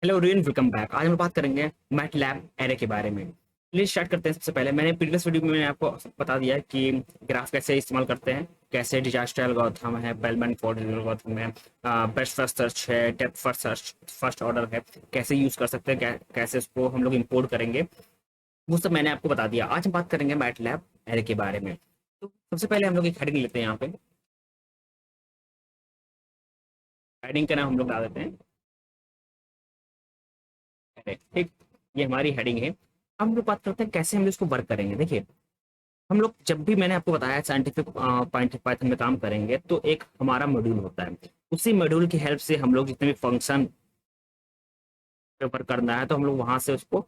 Hello everyone, welcome back. आज हम बात करेंगे मैटलैब एरे के बारे में। चलिए स्टार्ट करते हैं। सबसे पहले मैंने प्रीवियस वीडियो में मैंने आपको बता दिया कि ग्राफ कैसे इस्तेमाल करते हैं, कैसे डिजास्टर एल्गोरिथम है, बेलमैन फोर्ड एल्गोरिथम है, बेस्ट फर्स्ट सर्च है, depth first search, first order है, कैसे यूज कर सकते हैं, कैसे उसको हम लोग इंपोर्ट करेंगे, वो सब मैंने आपको बता दिया। आज हम बात करेंगे मैटलैब एरे के बारे में। तो सबसे पहले हम लोग एक हेडिंग लेते हैं। यहाँ पे हेडिंग का नाम हम लोग डाल देते हैं एरे। ठीक, ये हमारी हेडिंग है। हम लोग बात करते हैं कैसे हम लोग इसको वर्क करेंगे। देखिए, हम लोग जब भी मैंने आपको बताया साइंटिफिक पाइथन में काम करेंगे तो एक हमारा मॉड्यूल होता है। उसी मॉड्यूल की हेल्प से हम लोग जितने भी फंक्शन पेपर करना है तो हम लोग वहां से उसको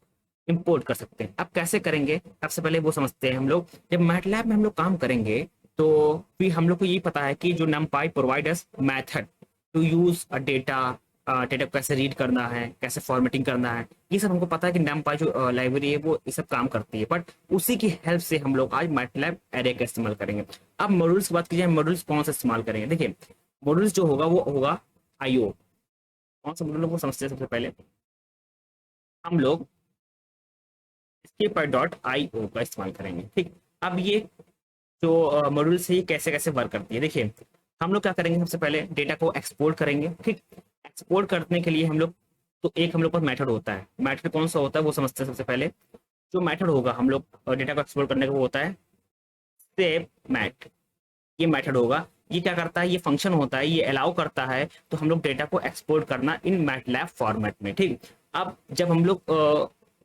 इंपोर्ट कर सकते हैं। अब कैसे करेंगे, सबसे पहले वो समझते हैं। हम लोग जब मैटलैब में हम लोग काम करेंगे तो फिर हम लोग को यही पता है कि जो numpy provide us method to use a data, data को कैसे रीड करना है, कैसे फॉर्मेटिंग करना है, ये सब हमको पता है कि numpy जो लाइब्रेरी है वो ये सब काम करती है। बट उसी की हेल्प से हम लोग आज मैटलैब एरे का इस्तेमाल करेंगे। अब मॉड्यूल्स की बात की जाए, मॉड्यूल्स कौन सा इस्तेमाल करेंगे। देखिए, मॉड्यूल्स जो होगा वो होगा आईओ। कौन सा मॉड्यूल को समझते हैं। सबसे पहले हम लोग skipper.io का इस्तेमाल करेंगे। ठीक, अब ये जो मॉड्यूल से ये कैसे कैसे वर्क करती है, देखिए हम लोग क्या करेंगे। सबसे पहले डेटा को एक्सपोर्ट करेंगे। ठीक, एक्सपोर्ट करने के लिए हम लोग, तो एक हम लोग पास मेथड होता है। मेथड कौन सा होता है वो समझते हैं। सबसे पहले जो मेथड होगा हम लोग डेटा को एक्सपोर्ट करने का, वो होता है सेव मैट। ये मेथड होगा, ये क्या करता है, ये फंक्शन होता है, ये अलाउ करता है तो हम लोग डेटा को एक्सपोर्ट करना इन मैटलैब फॉर्मेट में। ठीक, अब जब हम लोग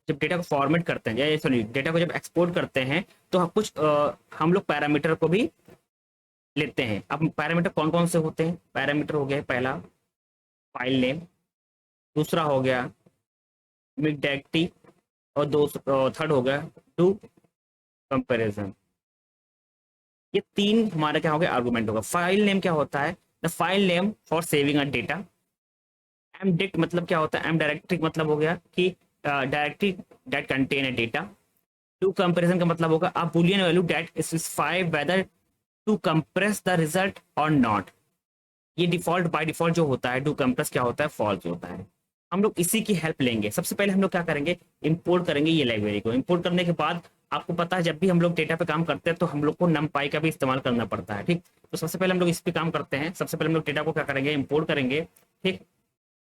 जब डेटा को फॉर्मेट करते हैं, या सॉरी डेटा को जब एक्सपोर्ट करते हैं तो कुछ हम लोग पैरामीटर को भी लेते हैं। अब पैरामीटर कौन कौन से होते हैं। पैरामीटर हो गया पहला फाइल नेम, दूसरा हो गया मिड, और दो थर्ड हो गया टू कंपेरिजन। ये तीन हमारा क्या हो गया, आर्गुमेंट होगा। फाइल नेम क्या होता है, the file name for saving a data. M dict मतलब क्या होता है, एम डायरेक्टरी मतलब हो गया कि directory that contain a data. To comparison का मतलब होगा a boolean value that specify whether to compress the result और नॉट। ये डिफॉल्ट बाय डिफॉल्ट जो होता है टू कंप्रेस क्या होता है, फॉल्स होता है। हम लोग इसी की हेल्प लेंगे। सबसे पहले हम लोग क्या करेंगे, इंपोर्ट करेंगे ये लाइब्रेरी को। इंपोर्ट करने के बाद आपको पता है जब भी हम लोग डेटा पे काम करते हैं तो हम लोग को numpy का भी इस्तेमाल करना पड़ता है। ठीक, तो सबसे पहले हम लोग इस पे काम करते हैं। सबसे पहले हम लोग डेटा को क्या करेंगे, इंपोर्ट करेंगे। ठीक,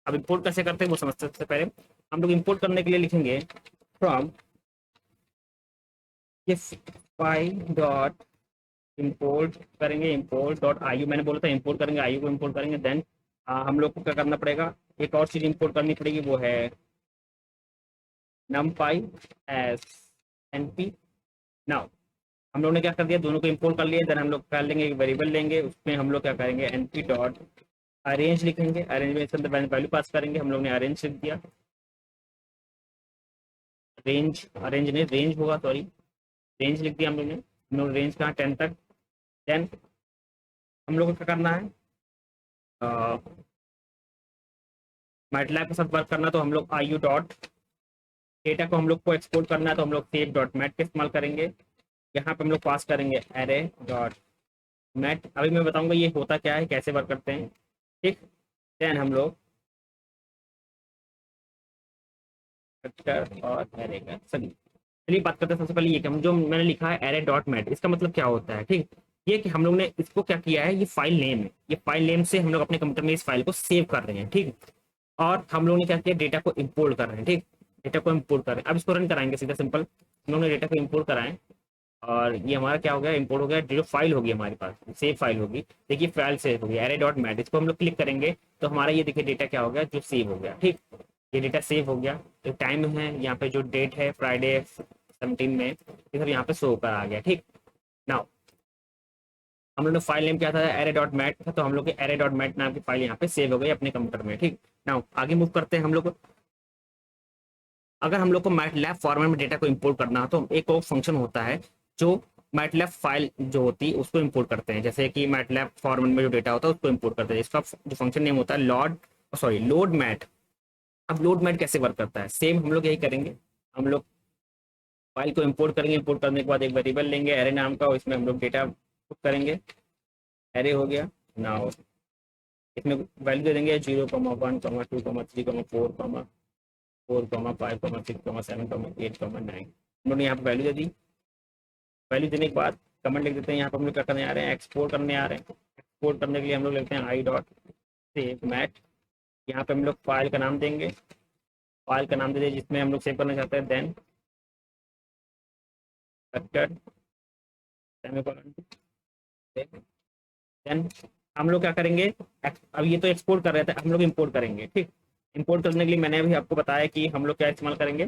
अब इंपोर्ट कैसे करते हैं वो समझते हैं। सबसे पहले हम लोग इंपोर्ट करने के लिए लिखेंगे फ्रॉम ये फाइल डॉट इंपोर्ट करेंगे, इंपोर्ट डॉट आईयू। मैंने बोला था इंपोर्ट करेंगे, आईयू को इंपोर्ट करेंगे। देन हम लोग को क्या करना पड़ेगा, एक और चीज इंपोर्ट करनी पड़ेगी, वो है numpy एस np। नाउ हम लोग ने क्या कर दिया, दोनों को इंपोर्ट कर लिया। देन हम लोग कर लेंगे एक वेरिएबल लेंगे, उसमें हम लोग क्या करेंगे, np डॉट अरेंज लिखेंगे। अरेंज में इसके अंदर वैल्यू पास करेंगे। हम लोग ने अरेंज लिख दिया, रेंज अरेंज नहीं रेंज होगा, सॉरी रेंज लिख दिया हम लोग ने। हम लोग रेंज कहाँ, 10 तक। देन हम लोग को क्या करना है, मैटलैब के साथ वर्क करना, तो हम लोग आईयू डॉट डेटा को हम लोग को एक्सपोर्ट करना है तो हम लोग सेव डॉट मैट का इस्तेमाल करेंगे। यहाँ पे हम लोग पास करेंगे एरे डॉट मैट। अभी मैं बताऊंगा ये होता क्या है, कैसे वर्क करते हैं। ठीक, देन हम लोग स्ट्रक्चर और एरे का सभी। चलिए बात करते हैं। सबसे पहले ये कि हम जो मैंने लिखा है एरे डॉट मैट, इसका मतलब क्या होता है। ठीक, ये कि हम लोग ने इसको क्या किया है, ये फाइल नेम है। ये फाइल नेम से हम लोग अपने कंप्यूटर में इस फाइल को सेव कर रहे हैं। ठीक, और हम लोग ने क्या किया, डेटा को इम्पोर्ट कर रहे हैं। ठीक, डेटा को इम्पोर्ट कर रहे हैं। अब इसको रन कराएंगे सीधा सिंपल। हम लोग ने डेटा को इम्पोर्ट कराएं और ये हमारा क्या हो गया, इम्पोर्ट हो गया। जो फाइल होगी हमारे पास, सेव फाइल होगी। देखिए फाइल सेव होगी एरे डॉट मैट, इसको हम लोग क्लिक करेंगे तो हमारा ये देखिए डेटा क्या हो गया, जो सेव हो गया। ठीक, ये डेटा सेव हो गया। तो टाइम है यहाँ पे, जो डेट है फ्राइडे 17 में, ये सब यहाँ पे शो कर आ गया। ठीक, नाउ हम लोग ने फाइल नेम क्या था, एरे डॉट मैट था, तो हम लोग एरे डॉट मैट नाम की फाइल यहाँ पे सेव हो गई अपने कंप्यूटर में। ठीक, नाउ आगे मूव करते हैं हम लोग। अगर हम लोग को मैटलैब फॉर्मेट में डेटा को इंपोर्ट करना है तो एक और फंक्शन होता है जो मैटलैब फाइल जो होती है उसको इंपोर्ट करते हैं। जैसे कि मैटलैब फॉर्मेट में जो डेटा होता है उसको इंपोर्ट करते हैं। इसका जो फंक्शन नेम होता है लोड मैट। अब लोड मैट कैसे वर्क करता है, सेम हम लोग यही करेंगे। हम लोग फाइल को इंपोर्ट करेंगे, इंपोर्ट करने के बाद एक वेरिएबल लेंगे एरे नाम का, और इसमें हम लोग डेटा पुट करेंगे। एरे हो गया। नाउ इसमें वैल्यू दे देंगे 0, 1, 2, 3, 4, 4,5,6,7,8,9 हम लोग ने यहाँ पे वैल्यू दे दी। वैल्यू देने के बाद कमेंट लिख देते हैं। यहाँ पर हम लोग क्या करने आ रहे हैं, एक्सपोर्ट करने आ रहे हैं। एक्सपोर्ट करने के लिए हम लोग लिखते हैं आई डॉट सेव मैट। यहाँ पे हम लोग फाइल का नाम देंगे, फाइल का नाम दे दें जिसमें हम लोग सेव करना चाहते हैं। देन सेमीकोलन, देन हम लोग क्या करेंगे, अब ये तो एक्सपोर्ट कर रहे थे, हम लोग इंपोर्ट करेंगे। ठीक, इंपोर्ट करने के लिए मैंने अभी आपको बताया कि हम लोग क्या इस्तेमाल करेंगे,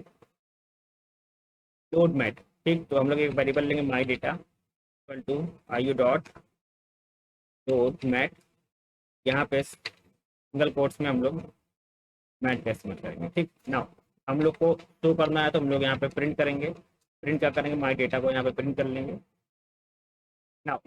लोड मैट। ठीक, तो हम लोग एक वेरिएबल लेंगे my data equal to I O dot load mat. यहाँ पे सिंगल कोट्स में हम लोग मैट का इस्तेमाल करेंगे। ठीक ना, हम लोग को शो करना है तो हम लोग यहाँ पे प्रिंट करेंगे। प्रिंट क्या करेंगे, माई डेटा को यहाँ पे प्रिंट कर लेंगे ना।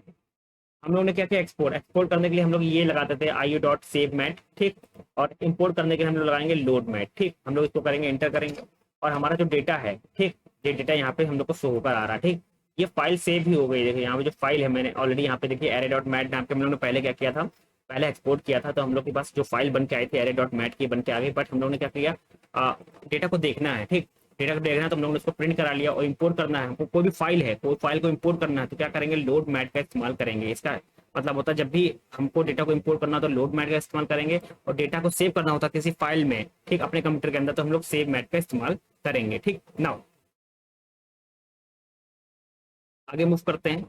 हम लोग ने क्या किया, एक्सपोर्ट। एक्सपोर्ट करने के लिए हम लोग ये लगाते थे आई यू डॉट सेव मैट। ठीक, और इंपोर्ट करने के लिए हम लोग लगाएंगे लोड मैट। ठीक, हम लोग इसको करेंगे, इंटर करेंगे, और हमारा जो डेटा है, ठीक, ये डेटा यहाँ पे हम लोग को शो होकर आ रहा है। ठीक, ये फाइल सेव भी हो गई। देखिए यहाँ पे जो फाइल है, मैंने ऑलरेडी यहाँ पे देखिए एरे डॉट मैट नाम के हम लोग ने पहले क्या किया था, पहले एक्सपोर्ट किया था। तो हम लोग के पास जो फाइल बन के आई थी एरे डॉट मैट की बन के आ गई। बट हम लोग ने क्या किया, डेटा को देखना है। ठीक, डेटा को देखना है तो हम लोगों ने उसको प्रिंट करा लिया, और इंपोर्ट करना है हमको। कोई भी फाइल है, कोई फाइल को इंपोर्ट करना है तो क्या करेंगे, लोड मैट का इस्तेमाल करेंगे। इसका मतलब होता है जब भी हमको डेटा को इंपोर्ट करना हो तो लोड मैट का इस्तेमाल करेंगे, और डेटा को सेव करना होता है किसी फाइल में, ठीक, अपने कंप्यूटर के अंदर, तो हम लोग सेव मैट का इस्तेमाल करेंगे। ठीक, नाउ आगे मूव करते हैं।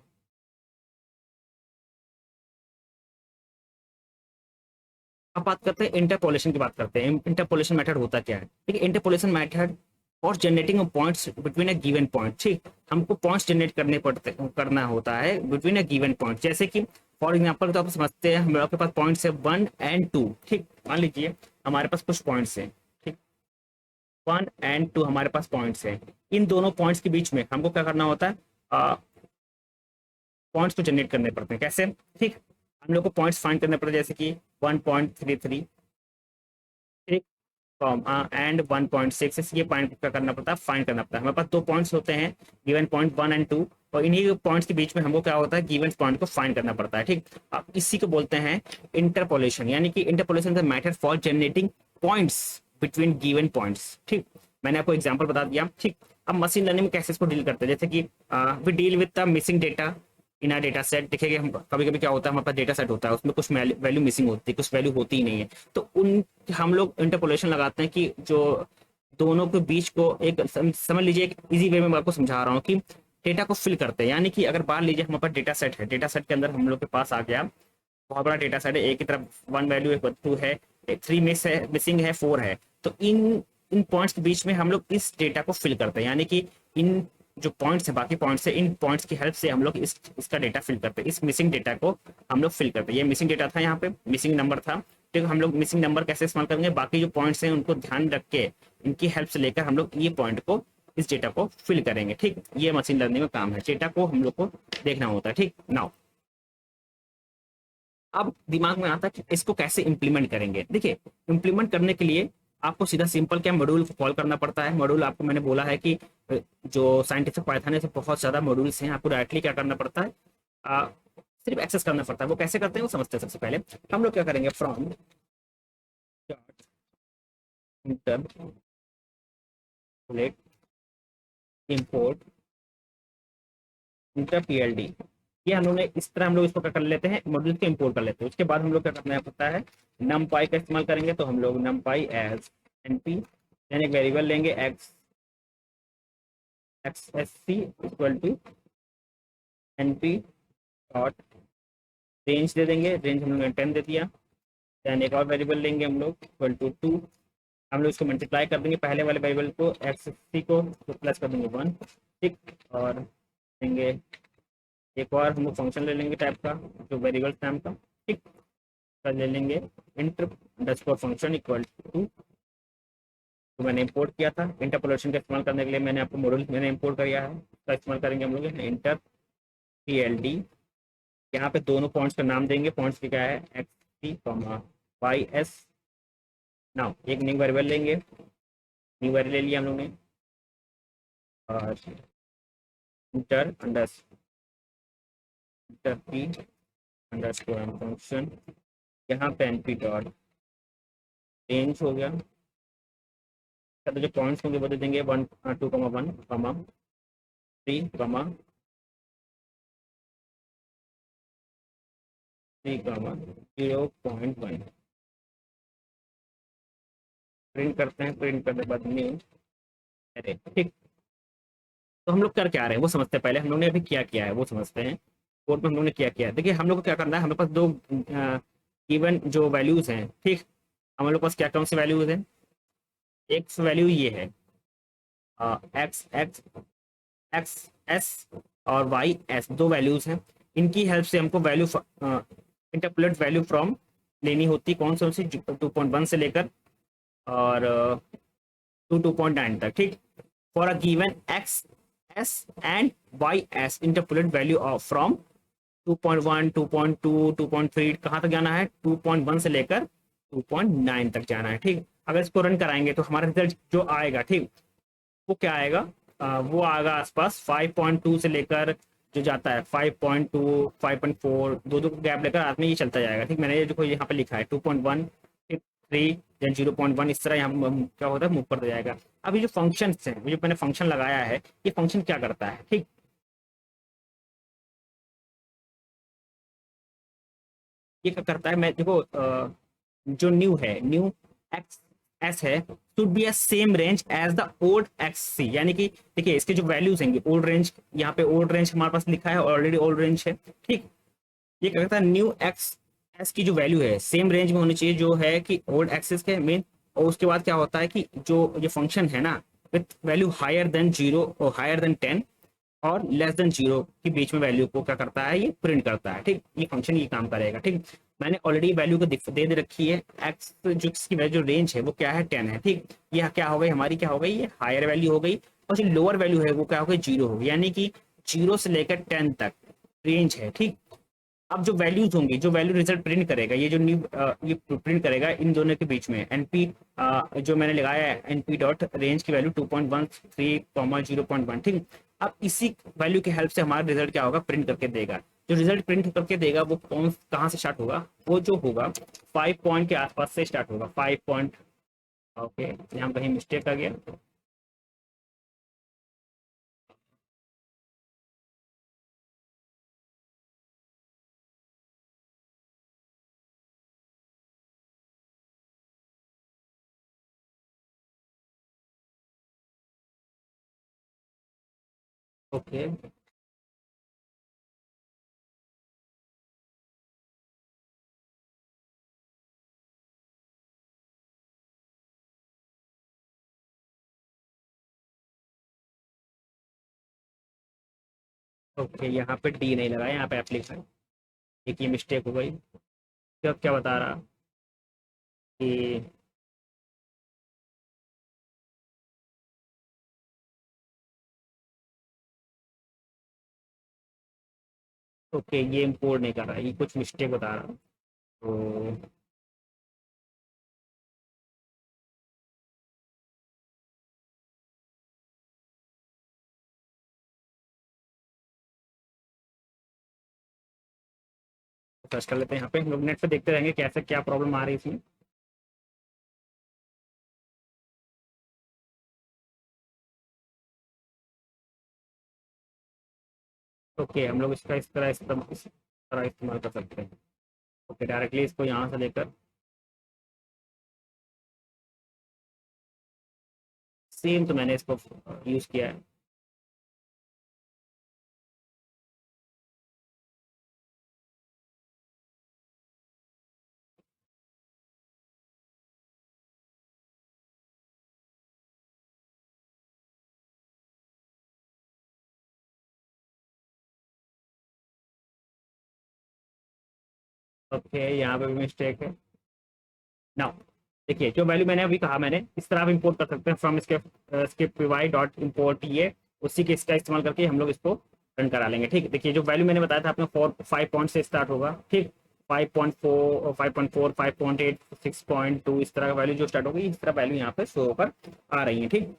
अब बात करते हैं इंटरपोलेशन की, बात करते हैं इंटरपोलेशन मेथड होता क्या है। ठीक है, इंटरपोलेशन मेथड और generating points between a given point. ठीक, हमको पॉइंट्स जनरेट करना होता है बिटवीन अ गिवन पॉइंट। जैसे कि फॉर एग्जांपल, तो आप समझते हैं हमारे पास पॉइंट्स है 1 और 2। ठीक, मान लीजिए हमारे पास कुछ पॉइंट्स हैं। ठीक, 1 और 2 हमारे पास पॉइंट्स हैं। इन दोनों पॉइंट्स के बीच में हमको क्या करना होता है, पॉइंट्स को जनरेट करने पड़ते हैं। कैसे, ठीक, हम लोग को पॉइंट्स फाइंड करने पड़ते हैं, जैसे कि 1.33, ठीक, एंड 1.66। ये पॉइंट क्या करना पड़ता है, फाइंड करना पड़ता है। हमारे पास दो पॉइंट्स होते हैं, गिवन पॉइंट 1 और 2, और इन्हीं पॉइंट्स के बीच में हमको क्या होता है, गिवन पॉइंट को फाइंड करना पड़ता है। ठीक, अब इसी को बोलते हैं इंटरपोलेशन, यानी कि interpolation the method for generating points between given points. ठीक, मैंने आपको एग्जांपल बता दिया। ठीक, अब मशीन लर्निंग में कैसे इसको डील करते हैं, जैसे कि we deal with the missing data in data set. देखिए हम कभी कभी क्या होता है, हमारे पास डेटा सेट होता है, उसमें कुछ वैल्यू मिसिंग होती है, कुछ वैल्यू होती ही नहीं है। तो उन हम लोग इंटरपोलेशन लगाते हैं कि जो दोनों के बीच को एक समझ लीजिए, एक इजी वे में मैं आपको समझा रहा हूँ कि डेटा को फिल करते हैं। यानी कि अगर मान लीजिए हमारे पास डेटा सेट है, डेटा सेट के अंदर हम लोग के पास आ गया बहुत बड़ा डेटा सेट है, एक की तरफ 1 वैल्यू, एक 2 है, एक 3 मिस है, मिसिंग है, 4 है। तो इन इन पॉइंट्स के बीच में हम लोग इस डेटा को फिल करते हैं। यानी कि इन जो पॉइंट्स है, बाकी पॉइंट्स है, इन पॉइंट्स की हेल्प से हम लोग इसका डेटा फिल करते हैं। इस मिसिंग डेटा को हम लोग फिल करते हैं। ये मिसिंग डेटा था, यहाँ पे मिसिंग नंबर था। तो हम लोग मिसिंग नंबर कैसे इस्तेमाल करेंगे, बाकी जो पॉइंट्स हैं उनको ध्यान रख के इनकी हेल्प से लेकर हम लोग ये पॉइंट को, इस डेटा को फिल करेंगे। ठीक, ये मशीन लर्निंग का काम है, डेटा को हम लोग को देखना होता है। ठीक, नाउ अब दिमाग में आता है कि इसको कैसे इंप्लीमेंट करेंगे। देखिए, इंप्लीमेंट करने के लिए आपको सीधा सिंपल क्या मॉड्यूल को कॉल करना पड़ता है। मॉड्यूल आपको मैंने बोला है कि जो साइंटिफिक पाइथन है से बहुत ज्यादा मॉड्यूल्स हैं, आपको डायरेक्टली क्या करना पड़ता है, आ, सिर्फ एक्सेस करना पड़ता है। वो कैसे करते हैं वो समझते हैं। सबसे पहले हम लोग क्या करेंगे, from interpolate import inter PLD, ये हम लोग ने इस तरह हम लोग इसको क्या कर लेते हैं, मॉड्यूल को इंपोर्ट कर लेते हैं। उसके बाद हम लोग क्या करना पड़ता है, numpy का इस्तेमाल करेंगे। तो हम लोग numpy एज np, देन एक वेरिएबल लेंगे x xsc equal to np dot range दे देंगे। रेंज हम लोग ने 10 दे दिया। देन एक और वेरिएबल लेंगे हम लोग इक्वल टू 2। हम लोग इसको मल्टीप्लाई कर देंगे, पहले वाले वेरिएबल को xsc को तो प्लस कर देंगे 1। ठीक, और देंगे एक और हम लोग फंक्शन ले लेंगे टाइप का, जो वेरिएबल नाम का। ठीक, कर ले लेंगे inter underscore function equal to, तो मैंने इंपोर्ट किया था। इंटरपोलेशन का इस्तेमाल करने के लिए मैंने आपको मॉड्यूल मैंने इंपोर्ट किया है, उसका इस्तेमाल करेंगे हम लोग इंटर पीएलडी। यहाँ पे दोनों पॉइंट्स का नाम देंगे। पॉइंट्स की क्या है, एक्स सी वाई एस। नाउ एक न्यू वेरिएबल लेंगे, न्यू वेरिएबल ले लिया हम लोग ने, और inter inter P underscore function, यहाँ पे एनपी डॉट रेंज हो गया। तो जो पॉइंट्स होंगे वो दे देंगे 1 2 3 3 0.1 प्रिंट करते हैं। प्रिंट करने के बाद न्यू अरे ठीक। तो हम लोग कर क्या रहे हैं वो समझते हैं, पहले हम लोग ने अभी क्या किया है वो समझते हैं। कोड में हम लोग ने क्या किया है, देखिए हम लोग को क्या करना है, हमारे पास दो गिवन जो वैल्यूज हैं, ठीक। हमारे पास क्या कौन सी वैल्यूज हैं, एक्स वैल्यू ये है एक्स एक्स एक्स एस और वाई एस, दो वैल्यूज हैं। इनकी हेल्प से हमको वैल्यू इंटरपोलेट वैल्यू फ्रॉम लेनी होती, कौन सी 2.1 से लेकर और 2.9 तक, ठीक। For a given X S and Y S interpolate value of from 2.1 2.2 2.3 कहाँ तक जाना है, 2.1 से लेकर 2.9 तक जाना है, ठीक। अगर इसको रन कराएंगे तो हमारा रिजल्ट जो आएगा, ठीक, वो क्या आएगा, वो आएगा आसपास 5.2 से लेकर जो जाता है 5.2 5.4, दो दो गैप लेकर आदमी ये चलता जाएगा, ठीक। मैंने ये देखो यहाँ पे लिखा है 2.1 ठीक 3 देन 0.1, इस तरह यहाँ क्या होता है मूव करता जाएगा। अब ये जो फंक्शन है, जो मैंने फंक्शन लगाया है, ये फंक्शन क्या करता है, ठीक। ये क्या करता है, मैं देखो जो न्यू है, न्यू एक्स एस है should be a same range as the old X C, यानी कि देखिए इसके जो वैल्यूज हैं ओल्ड रेंज, यहाँ पे ओल्ड रेंज हमारे पास लिखा है, ऑलरेडी ओल्ड रेंज है, ठीक। ये क्या करता है, न्यू एक्स एस की जो वैल्यू है सेम रेंज में होनी चाहिए जो है कि ओल्ड एक्सेस के मेन। और उसके बाद क्या होता है कि जो ये फंक्शन है ना, विथ वैल्यू हायर देन 0 और हायर देन 10 और लेस देन 0 के बीच में वैल्यू को क्या करता है, ये प्रिंट करता है, ठीक। ये फंक्शन ये काम करेगा, ठीक। मैंने ऑलरेडी वैल्यू को दे रखी है, एक्स जो इसकी वैल्यू जो रेंज है वो क्या है 10 है, ठीक। ये क्या हो गई हमारी, क्या हो गई, ये हायर वैल्यू हो गई। और जो लोअर वैल्यू है वो क्या हो गई, 0 हो गई, यानी कि 0 से लेकर 10 तक रेंज है, ठीक। अब जो वैल्यूज होंगी, जो वैल्यू रिजल्ट प्रिंट करेगा, ये जो न्यू ये प्रिंट करेगा इन दोनों के बीच में एनपी जो मैंने लगाया है एनपी डॉट रेंज की वैल्यू 2.13 0.1, ठीक। अब इसी वैल्यू की हेल्प से हमारा रिजल्ट क्या होगा, प्रिंट करके देगा। जो रिजल्ट प्रिंट करके देगा वो कौन कहाँ से स्टार्ट होगा, वो जो होगा 5 पॉइंट के आसपास से स्टार्ट होगा, 5 पॉइंट। ओके, यहाँ कहीं मिस्टेक आ गया। ओके ओके, यहाँ पे डी नहीं लगाया, यहाँ पे एप लिखा है, एक ये मिस्टेक हो गई। क्या क्या बता रहा कि ओके ये इम्पोर्ट नहीं कर रहा है, ये कुछ मिस्टेक बता रहा हूँ तो। सर्च कर लेते हैं, यहाँ पे हम लोग नेट पे देखते रहेंगे कैसे क्या प्रॉब्लम आ रही है इसमें। ओके हम लोग इसका इस तरह इस्तेमाल कर सकते हैं। ओके डायरेक्टली इसको यहाँ से लेकर सेम तो मैंने इसको यूज किया है। ओके यहाँ पे भी मिस्टेक है ना। देखिए जो वैल्यू मैंने अभी कहा, मैंने इस तरह आप इंपोर्ट कर सकते हैं from scape py dot import ये, उसी के इसका इस्तेमाल करके हम लोग इसको रन करा लेंगे, ठीक। देखिए जो वैल्यू मैंने बताया था आपने 5 पॉइंट से स्टार्ट होगा, ठीक। 5.4 5.4 5.8 6.2 इस तरह का वैल्यू जो स्टार्ट होगी, इस तरह वैल्यू यहाँ पे शो होकर आ रही है, ठीक।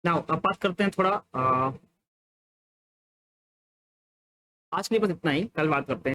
नाउ अब बात करते हैं थोड़ा आज के लिए बस इतना ही, कल बात करते हैं।